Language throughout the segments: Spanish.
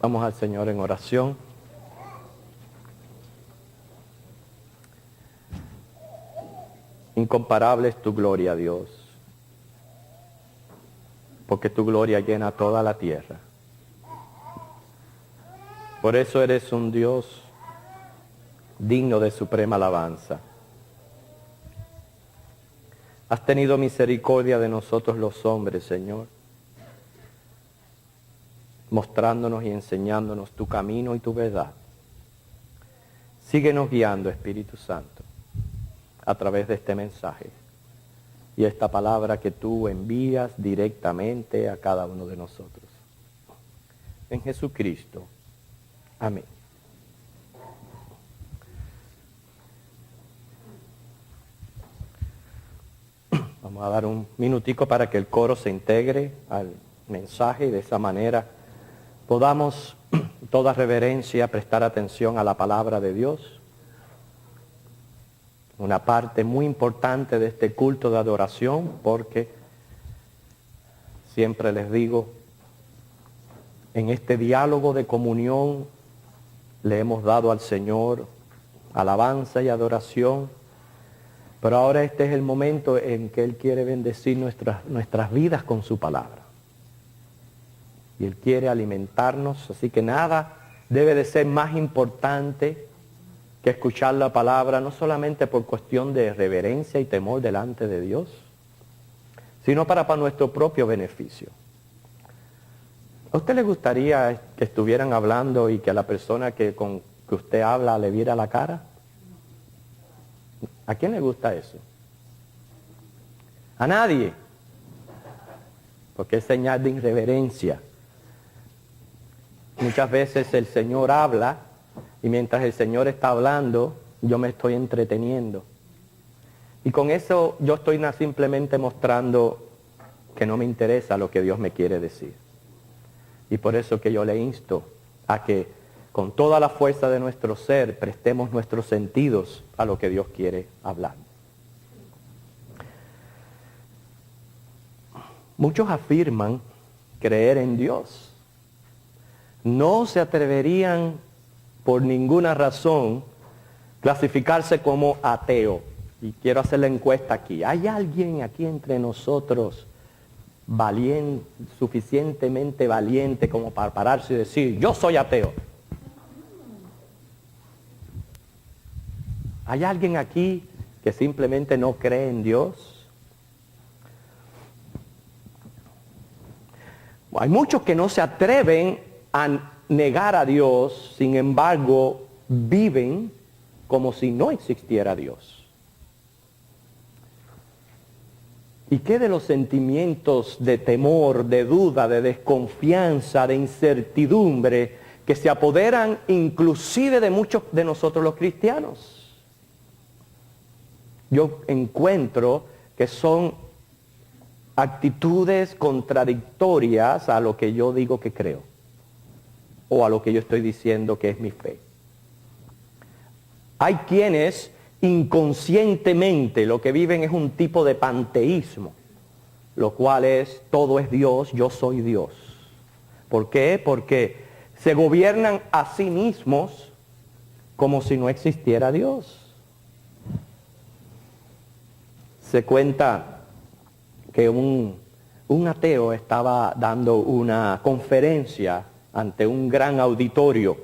Vamos al Señor en oración. Incomparable es tu gloria, Dios, porque tu gloria llena toda la tierra. Por eso eres un Dios digno de suprema alabanza. Has tenido misericordia de nosotros los hombres, Señor, mostrándonos y enseñándonos tu camino y tu verdad. Síguenos guiando, Espíritu Santo, a través de este mensaje y esta palabra que tú envías directamente a cada uno de nosotros. En Jesucristo. Amén. Vamos a dar un minutico para que el coro se integre al mensaje y de esa manera podamos, toda reverencia, prestar atención a la palabra de Dios. Una parte muy importante de este culto de adoración, porque siempre les digo, en este diálogo de comunión le hemos dado al Señor alabanza y adoración, pero ahora este es el momento en que Él quiere bendecir nuestras vidas con su palabra. Y Él quiere alimentarnos, así que nada debe de ser más importante que escuchar la palabra, no solamente por cuestión de reverencia y temor delante de Dios, sino para nuestro propio beneficio. ¿A usted le gustaría que estuvieran hablando y que a la persona con que usted habla le viera la cara? ¿A quién le gusta eso? A nadie. Porque es señal de irreverencia. Muchas veces el Señor habla y mientras el Señor está hablando, yo me estoy entreteniendo. Y con eso yo estoy simplemente mostrando que no me interesa lo que Dios me quiere decir. Y por eso que yo le insto a que con toda la fuerza de nuestro ser prestemos nuestros sentidos a lo que Dios quiere hablar. Muchos afirman creer en Dios. No se atreverían por ninguna razón clasificarse como ateo. Y quiero hacer la encuesta aquí. ¿Hay alguien aquí entre nosotros suficientemente valiente como para pararse y decir, yo soy ateo? ¿Hay alguien aquí que simplemente no cree en Dios? Hay muchos que no se atreven a negar a Dios, sin embargo, viven como si no existiera Dios. ¿Y qué de los sentimientos de temor, de duda, de desconfianza, de incertidumbre que se apoderan inclusive de muchos de nosotros los cristianos? Yo encuentro que son actitudes contradictorias a lo que yo digo que creo, o a lo que yo estoy diciendo que es mi fe. Hay quienes inconscientemente lo que viven es un tipo de panteísmo, lo cual es, todo es Dios, yo soy Dios. ¿Por qué? Porque se gobiernan a sí mismos como si no existiera Dios. Se cuenta que un ateo estaba dando una conferencia ante un gran auditorio.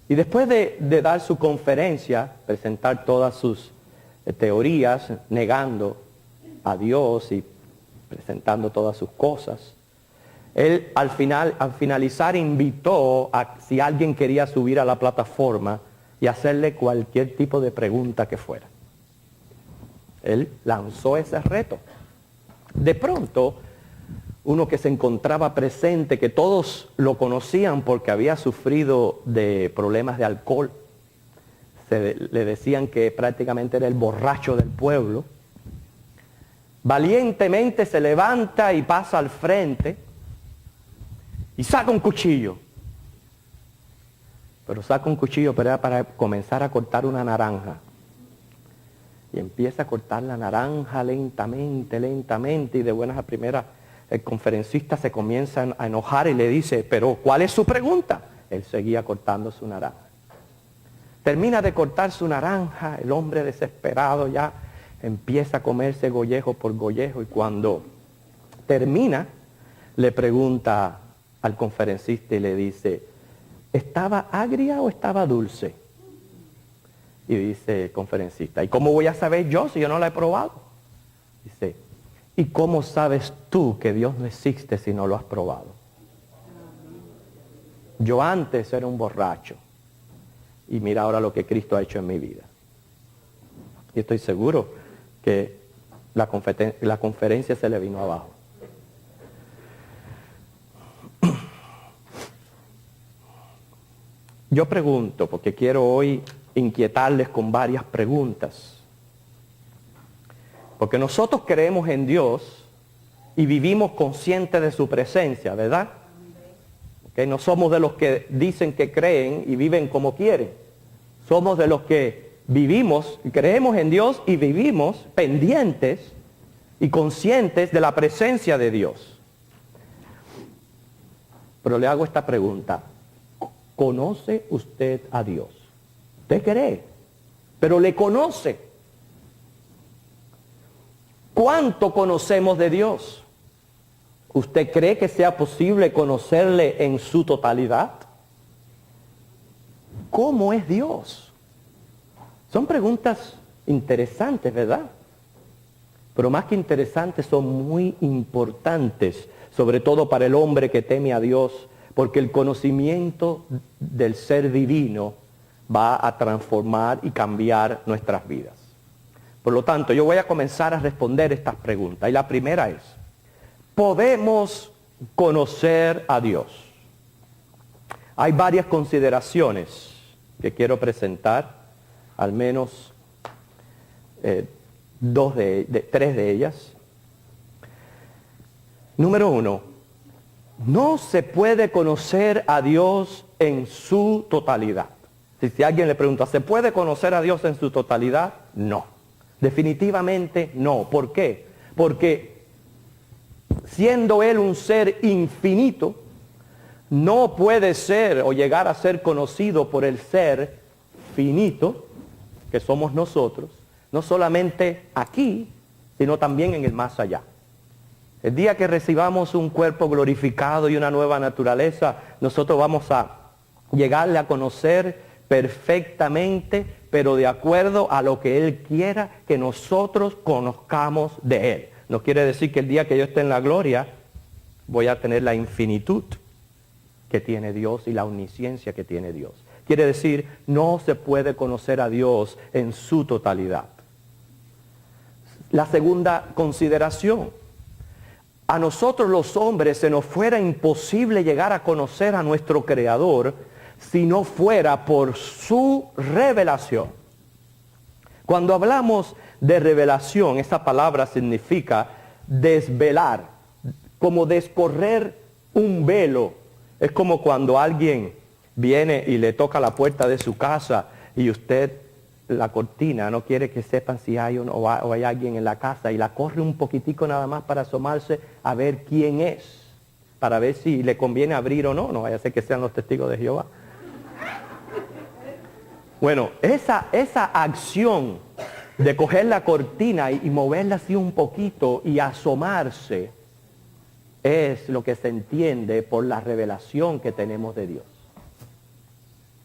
Y después de dar su conferencia, presentar todas sus teorías, negando a Dios y presentando todas sus cosas, él al finalizar invitó a si alguien quería subir a la plataforma y hacerle cualquier tipo de pregunta que fuera. Él lanzó ese reto. De pronto, uno que se encontraba presente, que todos lo conocían porque había sufrido de problemas de alcohol, le decían que prácticamente era el borracho del pueblo, valientemente se levanta y pasa al frente y saca un cuchillo. Pero saca un cuchillo para comenzar a cortar una naranja. Y empieza a cortar la naranja lentamente, y de buenas a primeras el conferencista se comienza a enojar y le dice, pero ¿cuál es su pregunta? Él seguía cortando su naranja. Termina de cortar su naranja, el hombre desesperado ya empieza a comerse gollejo por gollejo y cuando termina le pregunta al conferencista y le dice, ¿estaba agria o estaba dulce? Y dice el conferencista, ¿y cómo voy a saber yo si yo no la he probado? Dice, ¿y cómo sabes tú que Dios no existe si no lo has probado? Yo antes era un borracho y mira ahora lo que Cristo ha hecho en mi vida. Y estoy seguro que la conferencia se le vino abajo. Yo pregunto, porque quiero hoy inquietarles con varias preguntas. Porque nosotros creemos en Dios y vivimos conscientes de su presencia, ¿verdad? ¿Okay? No somos de los que dicen que creen y viven como quieren. Somos de los que vivimos, creemos en Dios y vivimos pendientes y conscientes de la presencia de Dios. Pero le hago esta pregunta. ¿Conoce usted a Dios? Usted cree, pero le conoce. ¿Cuánto conocemos de Dios? ¿Usted cree que sea posible conocerle en su totalidad? ¿Cómo es Dios? Son preguntas interesantes, ¿verdad? Pero más que interesantes, son muy importantes, sobre todo para el hombre que teme a Dios, porque el conocimiento del ser divino va a transformar y cambiar nuestras vidas. Por lo tanto, yo voy a comenzar a responder estas preguntas. Y la primera es, ¿podemos conocer a Dios? Hay varias consideraciones que quiero presentar, al menos tres de ellas. Número uno, no se puede conocer a Dios en su totalidad. Si alguien le pregunta, ¿se puede conocer a Dios en su totalidad? No. Definitivamente no. ¿Por qué? Porque siendo Él un ser infinito, no puede ser o llegar a ser conocido por el ser finito, que somos nosotros, no solamente aquí, sino también en el más allá. El día que recibamos un cuerpo glorificado y una nueva naturaleza, nosotros vamos a llegarle a conocer perfectamente, pero de acuerdo a lo que Él quiera que nosotros conozcamos de Él. No quiere decir que el día que yo esté en la gloria voy a tener la infinitud que tiene Dios y la omnisciencia que tiene Dios. Quiere decir, no se puede conocer a Dios en su totalidad. La segunda consideración, a nosotros los hombres se nos fuera imposible llegar a conocer a nuestro Creador si no fuera por su revelación. Cuando hablamos de revelación, esa palabra significa desvelar, como descorrer un velo. Es como cuando alguien viene y le toca la puerta de su casa y usted, la cortina, no quiere que sepan si hay o hay alguien en la casa y la corre un poquitico nada más para asomarse a ver quién es, para ver si le conviene abrir o no, no vaya a ser que sean los testigos de Jehová. Bueno, esa acción de coger la cortina y moverla así un poquito y asomarse es lo que se entiende por la revelación que tenemos de Dios.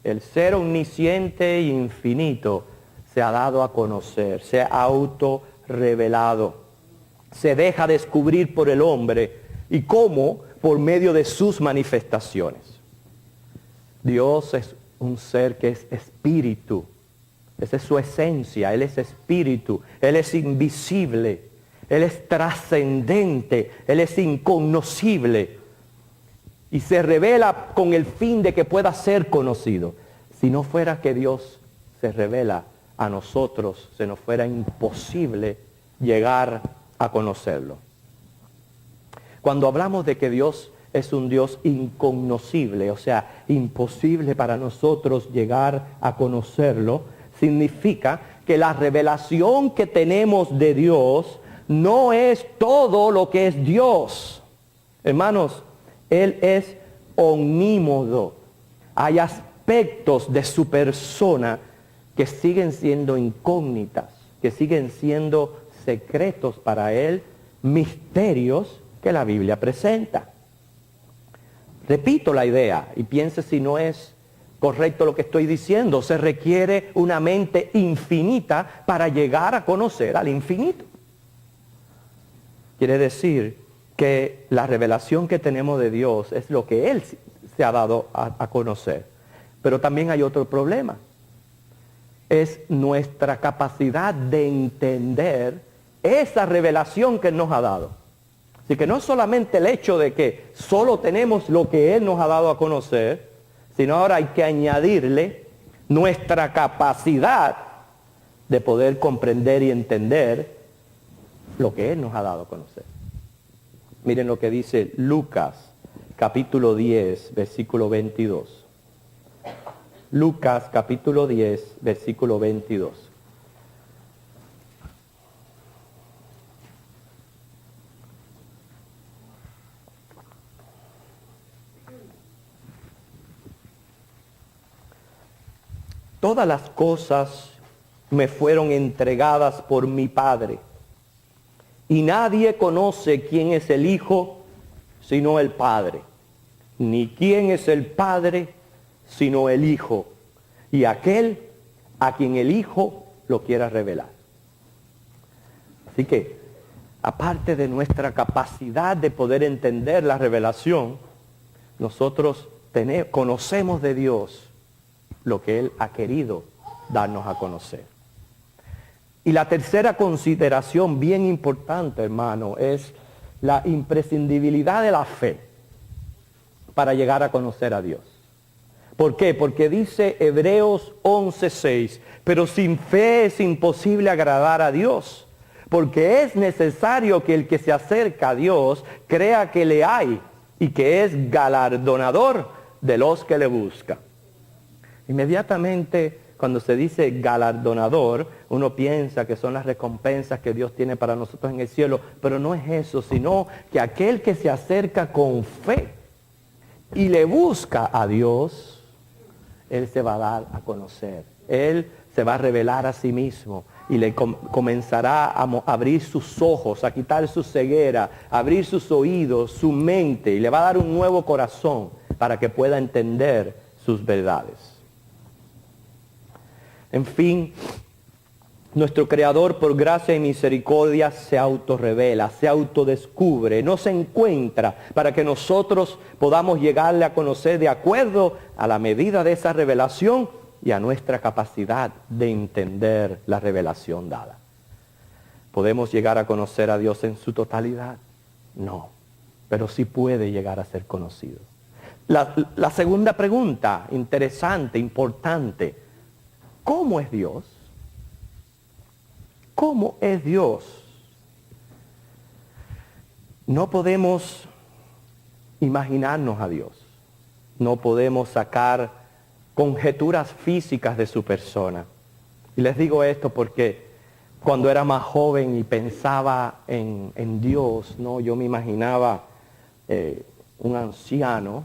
El ser omnisciente e infinito se ha dado a conocer, se ha autorrevelado, se deja descubrir por el hombre y cómo, por medio de sus manifestaciones. Dios es un ser que es espíritu, esa es su esencia, Él es espíritu, Él es invisible, Él es trascendente, Él es incognoscible y se revela con el fin de que pueda ser conocido. Si no fuera que Dios se revela a nosotros, se nos fuera imposible llegar a conocerlo. Cuando hablamos de que Dios es un Dios incognoscible, o sea, imposible para nosotros llegar a conocerlo, significa que la revelación que tenemos de Dios no es todo lo que es Dios. Hermanos, Él es omnímodo. Hay aspectos de su persona que siguen siendo incógnitas, que siguen siendo secretos para Él, misterios que la Biblia presenta. Repito la idea y piense si no es correcto lo que estoy diciendo. Se requiere una mente infinita para llegar a conocer al infinito. Quiere decir que la revelación que tenemos de Dios es lo que Él se ha dado a conocer. Pero también hay otro problema. Es nuestra capacidad de entender esa revelación que Él nos ha dado. Así que no es solamente el hecho de que solo tenemos lo que Él nos ha dado a conocer, sino ahora hay que añadirle nuestra capacidad de poder comprender y entender lo que Él nos ha dado a conocer. Miren lo que dice Lucas, capítulo 10, versículo 22. Lucas, capítulo 10, versículo 22. Todas las cosas me fueron entregadas por mi Padre, y nadie conoce quién es el Hijo sino el Padre, ni quién es el Padre sino el Hijo, y aquel a quien el Hijo lo quiera revelar. Así que, aparte de nuestra capacidad de poder entender la revelación, nosotros conocemos de Dios lo que Él ha querido darnos a conocer. Y la tercera consideración bien importante, hermano, es la imprescindibilidad de la fe para llegar a conocer a Dios. ¿Por qué? Porque dice Hebreos 11:6, pero sin fe es imposible agradar a Dios, porque es necesario que el que se acerca a Dios crea que le hay y que es galardonador de los que le buscan. Inmediatamente cuando se dice galardonador, uno piensa que son las recompensas que Dios tiene para nosotros en el cielo, pero no es eso, sino que aquel que se acerca con fe y le busca a Dios, Él se va a dar a conocer. Él se va a revelar a sí mismo y le comenzará a abrir sus ojos, a quitar su ceguera, a abrir sus oídos, su mente, y le va a dar un nuevo corazón para que pueda entender sus verdades. En fin, nuestro Creador por gracia y misericordia se autorrevela, se autodescubre, nos encuentra para que nosotros podamos llegarle a conocer de acuerdo a la medida de esa revelación y a nuestra capacidad de entender la revelación dada. ¿Podemos llegar a conocer a Dios en su totalidad? No, pero sí puede llegar a ser conocido. La segunda pregunta, interesante, importante, ¿cómo es Dios? ¿Cómo es Dios? No podemos imaginarnos a Dios. No podemos sacar conjeturas físicas de su persona. Y les digo esto porque cuando era más joven y pensaba en Dios, ¿no? Yo me imaginaba un anciano,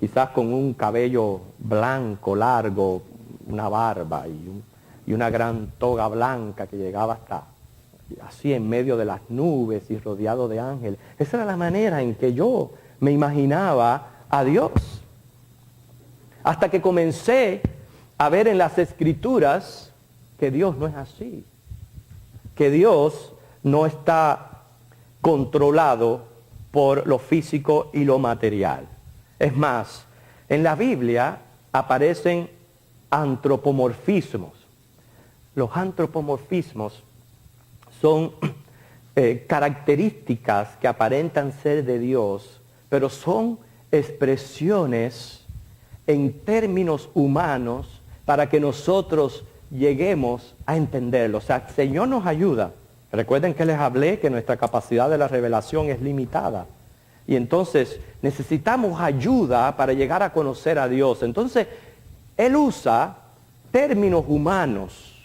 quizás con un cabello blanco, largo, una barba y una gran toga blanca que llegaba hasta así en medio de las nubes y rodeado de ángeles. Esa era la manera en que yo me imaginaba a Dios. Hasta que comencé a ver en las Escrituras que Dios no es así. Que Dios no está controlado por lo físico y lo material. Es más, en la Biblia aparecen antropomorfismos. Los antropomorfismos son características que aparentan ser de Dios, pero son expresiones en términos humanos para que nosotros lleguemos a entenderlo. O sea, el Señor nos ayuda. Recuerden que les hablé que nuestra capacidad de la revelación es limitada. Y entonces necesitamos ayuda para llegar a conocer a Dios. Entonces, Él usa términos humanos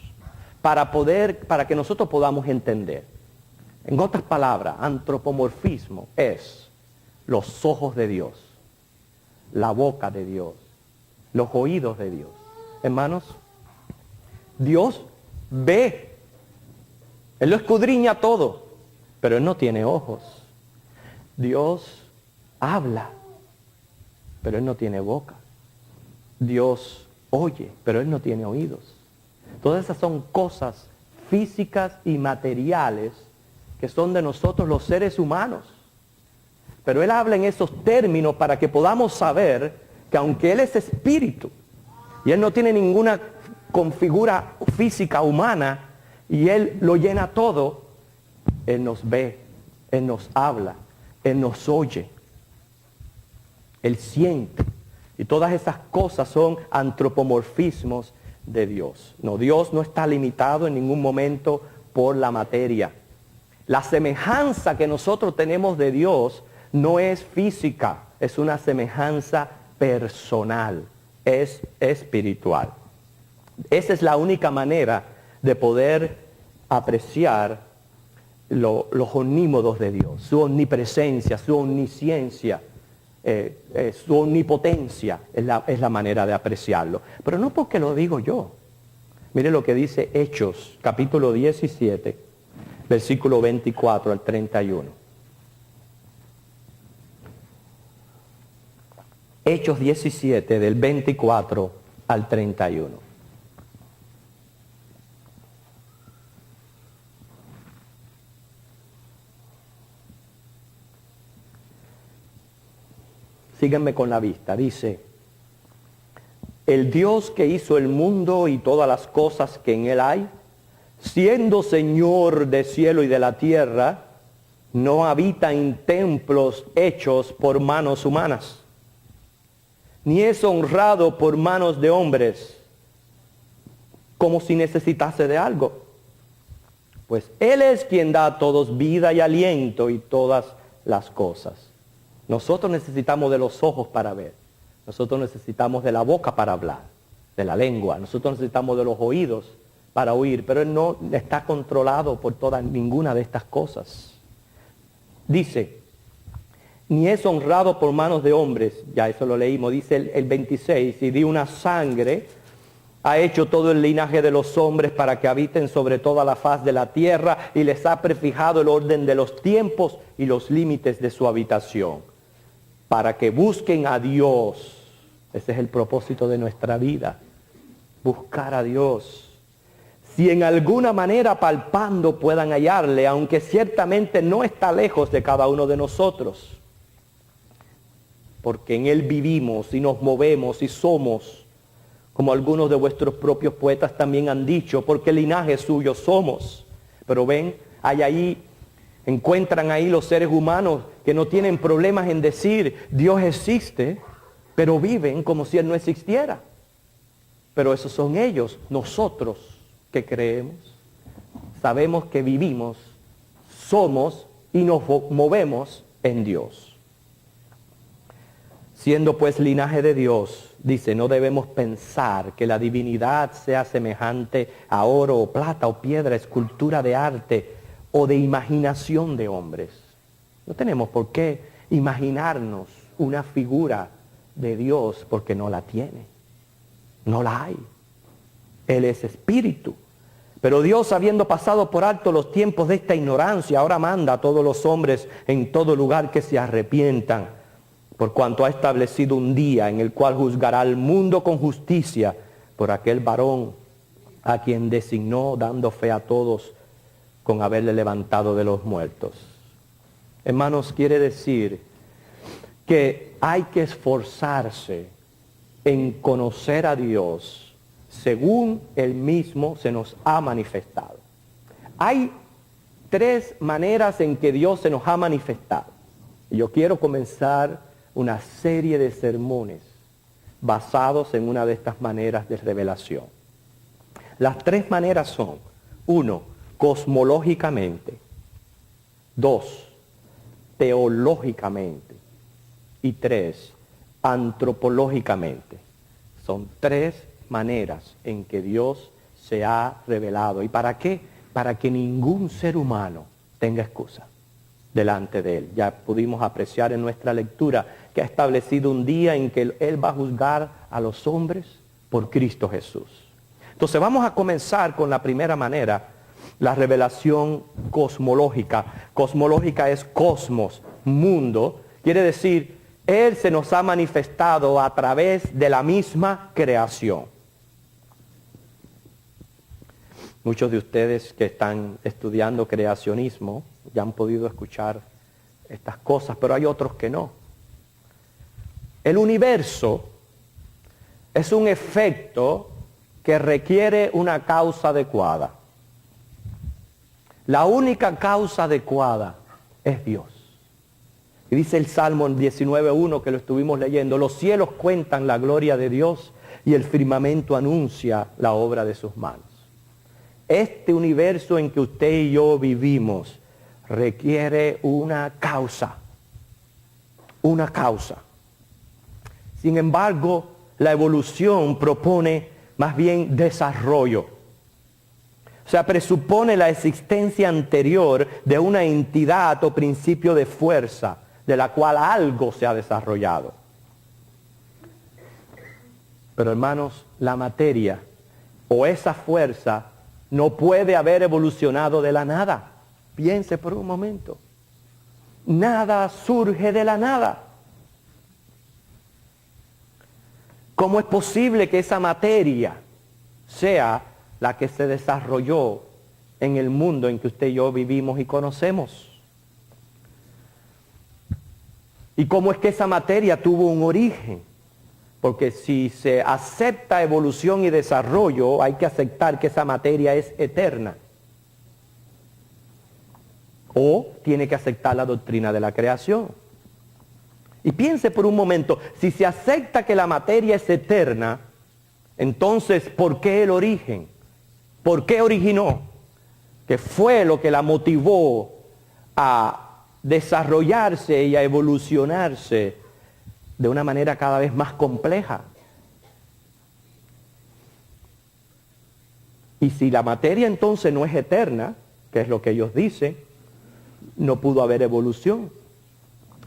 para que nosotros podamos entender. En otras palabras, antropomorfismo es los ojos de Dios, la boca de Dios, los oídos de Dios. Hermanos, Dios ve, Él lo escudriña todo, pero Él no tiene ojos. Dios habla, pero Él no tiene boca. Dios oye, pero Él no tiene oídos. Todas esas son cosas físicas y materiales que son de nosotros los seres humanos. Pero Él habla en esos términos para que podamos saber que aunque Él es espíritu y Él no tiene ninguna configura física humana y Él lo llena todo, Él nos ve, Él nos habla, Él nos oye, Él siente. Y todas esas cosas son antropomorfismos de Dios. No, Dios no está limitado en ningún momento por la materia. La semejanza que nosotros tenemos de Dios no es física, es una semejanza personal, es espiritual. Esa es la única manera de poder apreciar los omnímodos de Dios, su omnipresencia, su omnisciencia, su omnipotencia, es la manera de apreciarlo. Pero no porque lo digo yo. Mire lo que dice Hechos, capítulo 17, versículo 24 al 31. Hechos 17, del 24 al 31. Síganme con la vista. Dice: el Dios que hizo el mundo y todas las cosas que en él hay, siendo Señor del cielo y de la tierra, no habita en templos hechos por manos humanas, ni es honrado por manos de hombres, como si necesitase de algo. Pues Él es quien da a todos vida y aliento y todas las cosas. Nosotros necesitamos de los ojos para ver. Nosotros necesitamos de la boca para hablar, de la lengua. Nosotros necesitamos de los oídos para oír, pero Él no está controlado por ninguna de estas cosas. Dice, ni es honrado por manos de hombres, ya eso lo leímos, dice el 26, y de una sangre ha hecho todo el linaje de los hombres para que habiten sobre toda la faz de la tierra y les ha prefijado el orden de los tiempos y los límites de su habitación, para que busquen a Dios. Ese es el propósito de nuestra vida, buscar a Dios. Si en alguna manera palpando puedan hallarle, aunque ciertamente no está lejos de cada uno de nosotros, porque en Él vivimos y nos movemos y somos, como algunos de vuestros propios poetas también han dicho, porque linaje suyo somos. Pero ven, encuentran ahí los seres humanos que no tienen problemas en decir Dios existe, pero viven como si Él no existiera. Pero esos son ellos. Nosotros que creemos, sabemos que vivimos, somos y nos movemos en Dios. Siendo pues linaje de Dios, dice, no debemos pensar que la divinidad sea semejante a oro o plata o piedra, escultura de arte o de imaginación de hombres. No tenemos por qué imaginarnos una figura de Dios porque no la tiene. No la hay. Él es espíritu. Pero Dios, habiendo pasado por alto los tiempos de esta ignorancia, ahora manda a todos los hombres en todo lugar que se arrepientan, por cuanto ha establecido un día en el cual juzgará al mundo con justicia por aquel varón a quien designó, dando fe a todos con haberle levantado de los muertos. Hermanos, quiere decir que hay que esforzarse en conocer a Dios según Él mismo se nos ha manifestado. Hay tres maneras en que Dios se nos ha manifestado. Y yo quiero comenzar una serie de sermones basados en una de estas maneras de revelación. Las tres maneras son: 1, cosmológicamente; 2, teológicamente; y 3, antropológicamente. Son tres maneras en que Dios se ha revelado. ¿Y para qué? Para que ningún ser humano tenga excusa. delante de Él. Ya pudimos apreciar en nuestra lectura que ha establecido un día en que Él va a juzgar a los hombres por Cristo Jesús. Entonces vamos a comenzar con la primera manera, la revelación cosmológica. Cosmológica es cosmos, mundo. Quiere decir, Él se nos ha manifestado a través de la misma creación. Muchos de ustedes que están estudiando creacionismo ya han podido escuchar estas cosas, pero hay otros que no. El universo es un efecto que requiere una causa adecuada. La única causa adecuada es Dios. Y dice el Salmo 19:1 que lo estuvimos leyendo, los cielos cuentan la gloria de Dios y el firmamento anuncia la obra de sus manos. Este universo en que usted y yo vivimos requiere una causa. Una causa. Sin embargo, la evolución propone más bien desarrollo. O sea, presupone la existencia anterior de una entidad o principio de fuerza, de la cual algo se ha desarrollado. Pero hermanos, la materia o esa fuerza no puede haber evolucionado de la nada. Piense por un momento. Nada surge de la nada. ¿Cómo es posible que esa materia sea la que se desarrolló en el mundo en que usted y yo vivimos y conocemos? ¿Y cómo es que esa materia tuvo un origen? Porque si se acepta evolución y desarrollo, hay que aceptar que esa materia es eterna. O tiene que aceptar la doctrina de la creación. Y piense por un momento, si se acepta que la materia es eterna, entonces, ¿por qué el origen? ¿Por qué originó? ¿Qué fue lo que la motivó a desarrollarse y a evolucionarse de una manera cada vez más compleja? Y si la materia entonces no es eterna, que es lo que ellos dicen, no pudo haber evolución.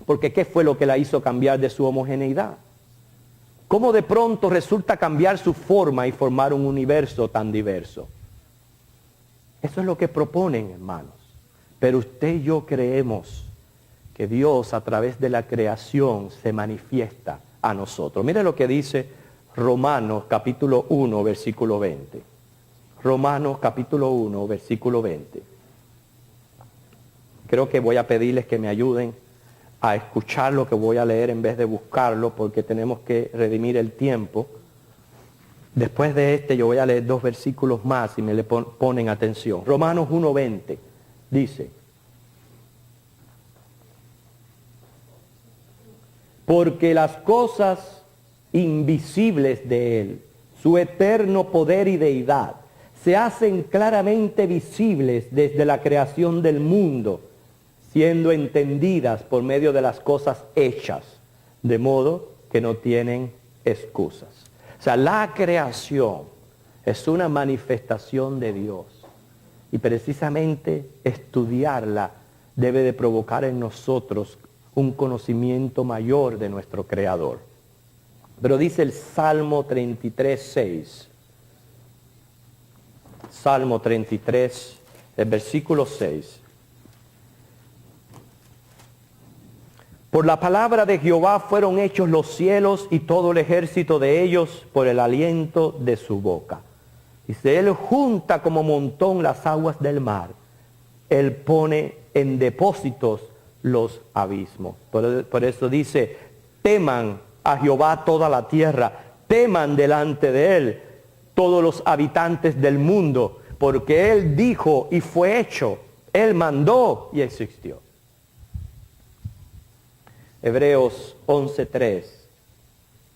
Porque ¿qué fue lo que la hizo cambiar de su homogeneidad? ¿Cómo de pronto resulta cambiar su forma y formar un universo tan diverso? Eso es lo que proponen, hermanos. Pero usted y yo creemos que Dios a través de la creación se manifiesta a nosotros. Mire lo que dice Romanos capítulo 1, versículo 20. Romanos capítulo 1, versículo 20. Creo que voy a pedirles que me ayuden a escuchar lo que voy a leer en vez de buscarlo, porque tenemos que redimir el tiempo. Después de este yo voy a leer 2 versículos más y me le ponen atención. Romanos 1:20 dice: porque las cosas invisibles de Él, su eterno poder y deidad, se hacen claramente visibles desde la creación del mundo, siendo entendidas por medio de las cosas hechas, de modo que no tienen excusas. O sea, la creación es una manifestación de Dios. Y precisamente estudiarla debe de provocar en nosotros un conocimiento mayor de nuestro Creador. Pero dice el Salmo 33:6. Salmo 33, el versículo 6. Por la palabra de Jehová fueron hechos los cielos y todo el ejército de ellos por el aliento de su boca. Dice, Él junta como montón las aguas del mar. Él pone en depósitos los abismos. Por eso dice, teman a Jehová toda la tierra, teman delante de Él todos los habitantes del mundo, porque Él dijo y fue hecho, Él mandó y existió. Hebreos 11:3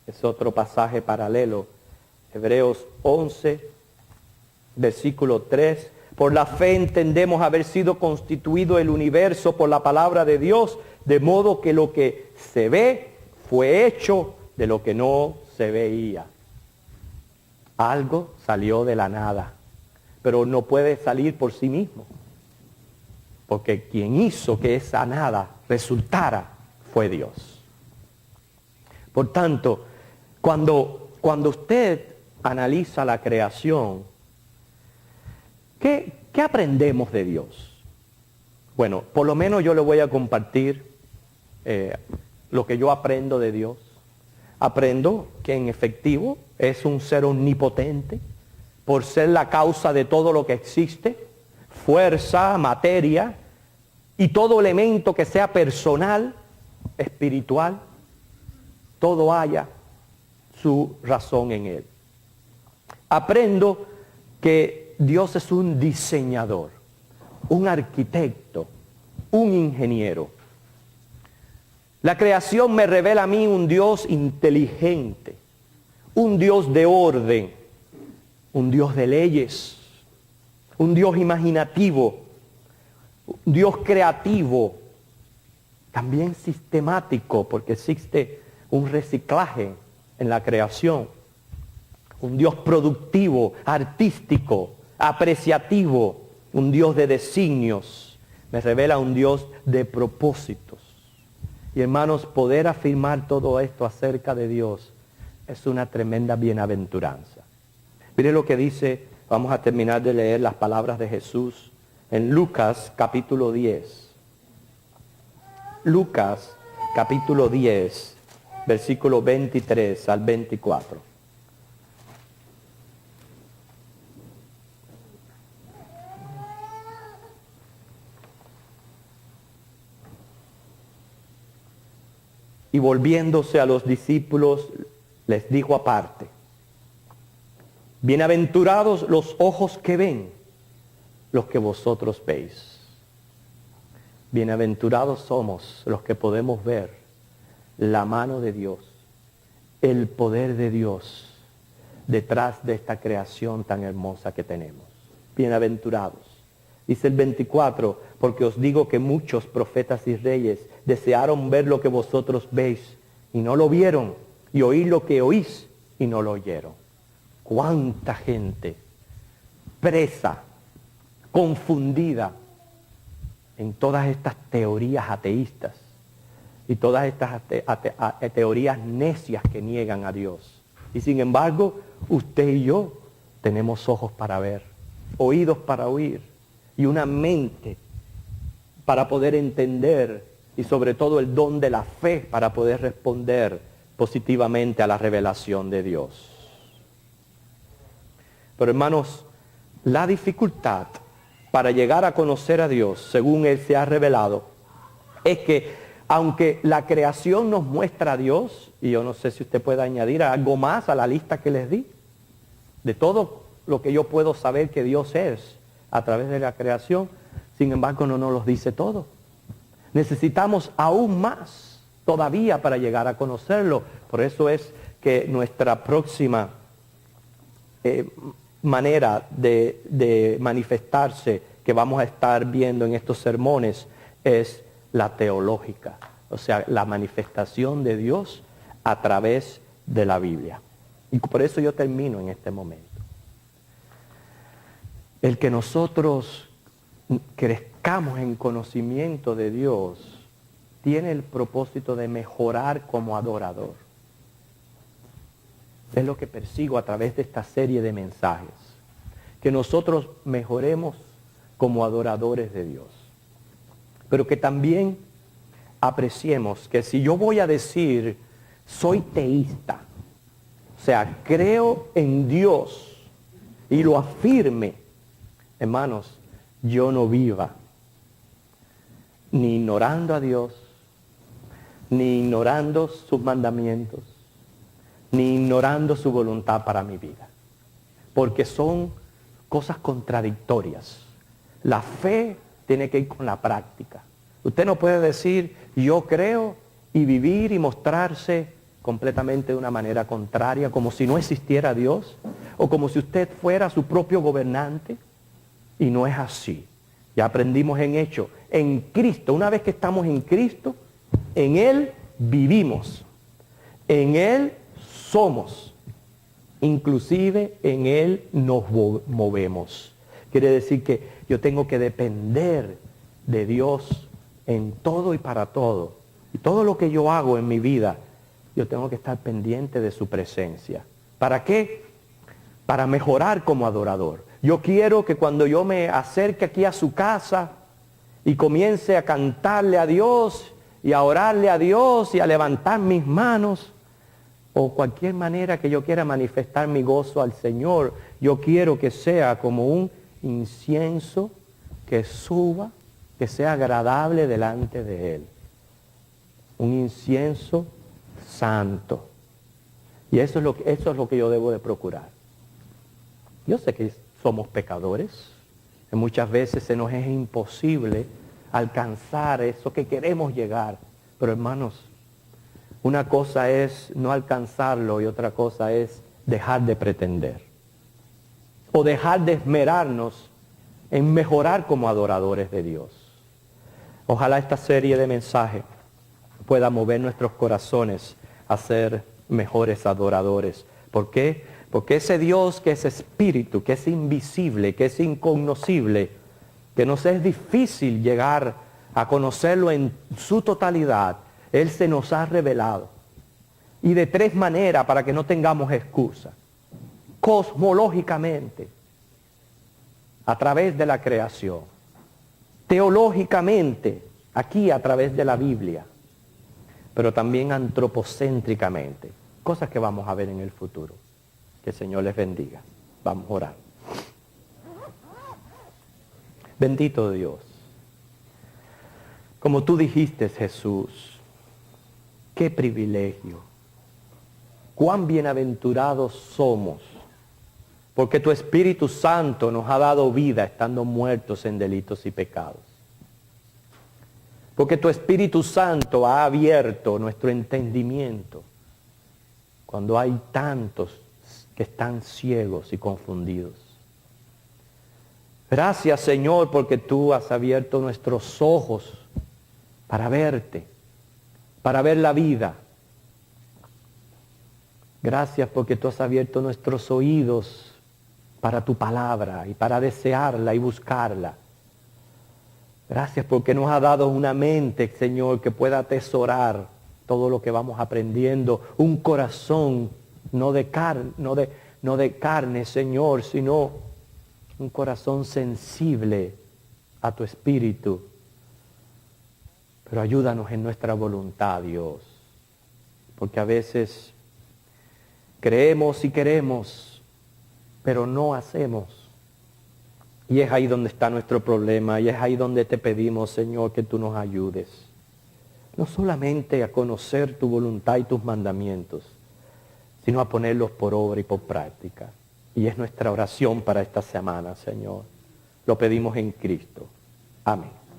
es otro pasaje paralelo. Hebreos 11, versículo 3. Por la fe entendemos haber sido constituido el universo por la palabra de Dios, de modo que lo que se ve fue hecho de lo que no se veía. Algo salió de la nada, pero no puede salir por sí mismo. porque quien hizo que esa nada resultara fue Dios. Por tanto, cuando usted analiza la creación, ¿qué aprendemos de Dios? Bueno, por lo menos yo le voy a compartir lo que yo aprendo de Dios. Aprendo que en efectivo es un ser omnipotente, por ser la causa de todo lo que existe, fuerza, materia y todo elemento que sea personal, espiritual, todo haya su razón en él. Aprendo que Dios es un diseñador, un arquitecto, un ingeniero. La creación me revela a mí un Dios inteligente, un Dios de orden, un Dios de leyes, un Dios imaginativo, un Dios creativo, también sistemático, porque existe un reciclaje en la creación, un Dios productivo, artístico, apreciativo, un Dios de designios, me revela un Dios de propósitos. Y hermanos, poder afirmar todo esto acerca de Dios es una tremenda bienaventuranza. Mire lo que dice, vamos a terminar de leer las palabras de Jesús en Lucas capítulo 10. Lucas capítulo 10, versículo 23 al 24. Y volviéndose a los discípulos, les dijo aparte: bienaventurados los ojos que ven los que vosotros veis. Bienaventurados somos los que podemos ver la mano de Dios, el poder de Dios detrás de esta creación tan hermosa que tenemos. Bienaventurados. Dice el 24, porque os digo que muchos profetas y reyes desearon ver lo que vosotros veis y no lo vieron, y oír lo que oís y no lo oyeron. ¿Cuánta gente presa, confundida en todas estas teorías ateístas y todas estas teorías necias que niegan a Dios? Y sin embargo, usted y yo tenemos ojos para ver, oídos para oír y una mente para poder entender, y sobre todo el don de la fe para poder responder positivamente a la revelación de Dios. Pero hermanos, la dificultad para llegar a conocer a Dios según Él se ha revelado es que aunque la creación nos muestra a Dios, y yo no sé si usted puede añadir algo más a la lista que les di, de todo lo que yo puedo saber que Dios es a través de la creación, sin embargo no nos los dice todo. Necesitamos aún más todavía para llegar a conocerlo. Por eso es que nuestra próxima manera de manifestarse que vamos a estar viendo en estos sermones es la teológica, o sea, la manifestación de Dios a través de la Biblia. Y por eso yo termino en este momento. El que nosotros crezcamos en conocimiento de Dios tiene el propósito de mejorar como adorador. Es lo que persigo a través de esta serie de mensajes. Que nosotros mejoremos como adoradores de Dios. Pero que también apreciemos que si yo voy a decir soy teísta, o sea, creo en Dios y lo afirme, hermanos, yo no viva ni ignorando a Dios, ni ignorando sus mandamientos, ni ignorando su voluntad para mi vida. Porque son cosas contradictorias. La fe tiene que ir con la práctica. Usted no puede decir yo creo y vivir y mostrarse completamente de una manera contraria, como si no existiera Dios, o como si usted fuera su propio gobernante, y no es así. Ya aprendimos en Hechos, en Cristo, una vez que estamos en Cristo, en Él vivimos, en Él somos, inclusive en Él nos movemos. Quiere decir que yo tengo que depender de Dios en todo y para todo. Y todo lo que yo hago en mi vida, yo tengo que estar pendiente de su presencia. ¿Para qué? Para mejorar como adorador. Yo quiero que cuando yo me acerque aquí a su casa y comience a cantarle a Dios y a orarle a Dios y a levantar mis manos, o cualquier manera que yo quiera manifestar mi gozo al Señor, yo quiero que sea como un incienso que suba, que sea agradable delante de Él. Un incienso santo. Y eso es lo que yo debo de procurar. Yo sé que somos pecadores, que muchas veces se nos es imposible alcanzar eso que queremos llegar. Pero hermanos, una cosa es no alcanzarlo y otra cosa es dejar de pretender. O dejar de esmerarnos en mejorar como adoradores de Dios. Ojalá esta serie de mensajes pueda mover nuestros corazones a ser mejores adoradores. ¿Por qué? Porque ese Dios que es espíritu, que es invisible, que es incognoscible, que nos es difícil llegar a conocerlo en su totalidad, Él se nos ha revelado. Y de tres maneras para que no tengamos excusa. Cosmológicamente, a través de la creación. Teológicamente, aquí a través de la Biblia. Pero también antropocéntricamente. Cosas que vamos a ver en el futuro. Que el Señor les bendiga. Vamos a orar. Bendito Dios. Como tú dijiste, Jesús, qué privilegio. Cuán bienaventurados somos. Porque tu Espíritu Santo nos ha dado vida estando muertos en delitos y pecados. Porque tu Espíritu Santo ha abierto nuestro entendimiento cuando hay tantos que están ciegos y confundidos. Gracias, Señor, porque tú has abierto nuestros ojos para verte, para ver la vida. Gracias porque tú has abierto nuestros oídos para tu palabra y para desearla y buscarla. Gracias porque nos ha dado una mente, Señor, que pueda atesorar todo lo que vamos aprendiendo. Un corazón no de carne, Señor, sino un corazón sensible a tu espíritu. Pero ayúdanos en nuestra voluntad, Dios. Porque a veces creemos y queremos, pero no hacemos. Y es ahí donde está nuestro problema, y es ahí donde te pedimos, Señor, que tú nos ayudes. No solamente a conocer tu voluntad y tus mandamientos, sino a ponerlos por obra y por práctica. Y es nuestra oración para esta semana, Señor. Lo pedimos en Cristo. Amén.